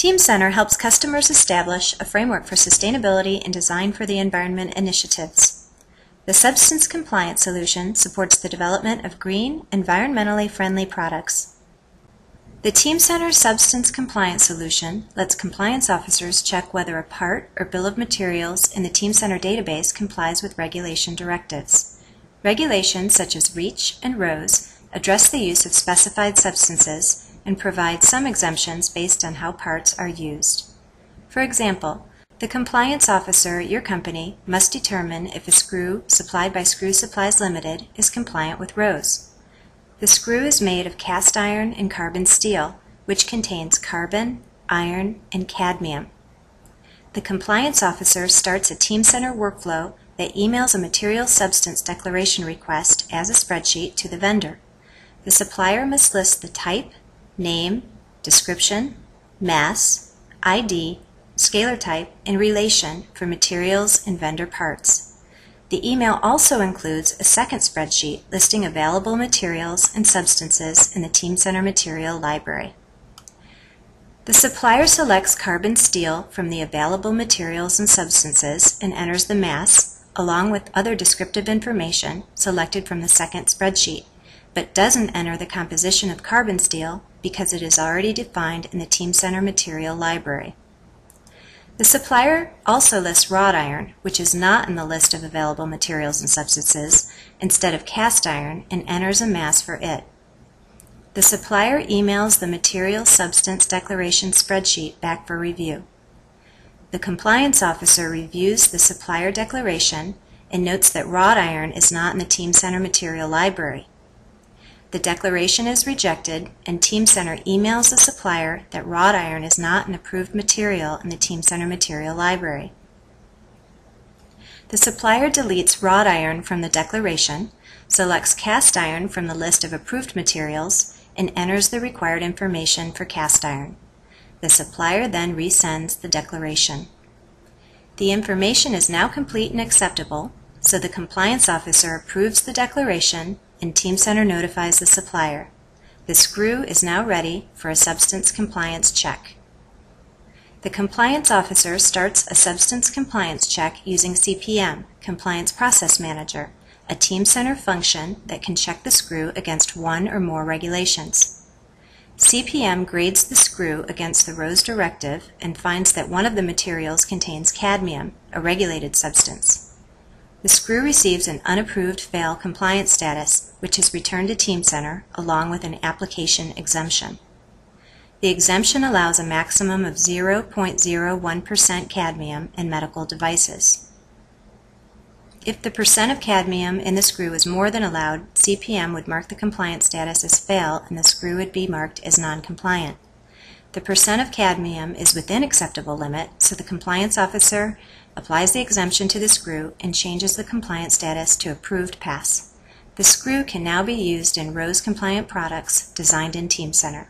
Teamcenter helps customers establish a framework for sustainability and design for the environment initiatives. The Substance Compliance solution supports the development of green, environmentally friendly products. The Teamcenter Substance Compliance solution lets compliance officers check whether a part or bill of materials in the Teamcenter database complies with regulation directives. Regulations such as REACH and RoHS address the use of specified substances and provide some exemptions based on how parts are used. For example, the compliance officer at your company must determine if a screw supplied by Screw Supplies Limited is compliant with RoHS. The screw is made of cast iron and carbon steel, which contains carbon, iron, and cadmium. The compliance officer starts a Teamcenter workflow that emails a material substance declaration request as a spreadsheet to the vendor. The supplier must list the type, name, description, mass, ID, scalar type, and relation for materials and vendor parts. The email also includes a second spreadsheet listing available materials and substances in the Teamcenter material library. The supplier selects carbon steel from the available materials and substances and enters the mass, along with other descriptive information selected from the second spreadsheet, but doesn't enter the composition of carbon steel because it is already defined in the Teamcenter material library. The supplier also lists wrought iron, which is not in the list of available materials and substances, instead of cast iron, and enters a mass for it. The supplier emails the material substance declaration spreadsheet back for review. The compliance officer reviews the supplier declaration and notes that wrought iron is not in the Teamcenter material library. The declaration is rejected, and Teamcenter emails the supplier that wrought iron is not an approved material in the Teamcenter material library. The supplier deletes wrought iron from the declaration, selects cast iron from the list of approved materials, and enters the required information for cast iron. The supplier then resends the declaration. The information is now complete and acceptable, so the compliance officer approves the declaration and Teamcenter notifies the supplier. The screw is now ready for a substance compliance check. The compliance officer starts a substance compliance check using CPM, Compliance Process Manager, a Teamcenter function that can check the screw against one or more regulations. CPM grades the screw against the RoHS directive and finds that one of the materials contains cadmium, a regulated substance. The screw receives an unapproved fail compliance status, which is returned to Teamcenter along with an application exemption. The exemption allows a maximum of 0.01% cadmium in medical devices. If the percent of cadmium in the screw is more than allowed, CPM would mark the compliance status as fail and the screw would be marked as non-compliant. The percent of cadmium is within acceptable limit, so the compliance officer applies the exemption to the screw and changes the compliance status to approved pass. The screw can now be used in RoHS compliant products designed in Teamcenter.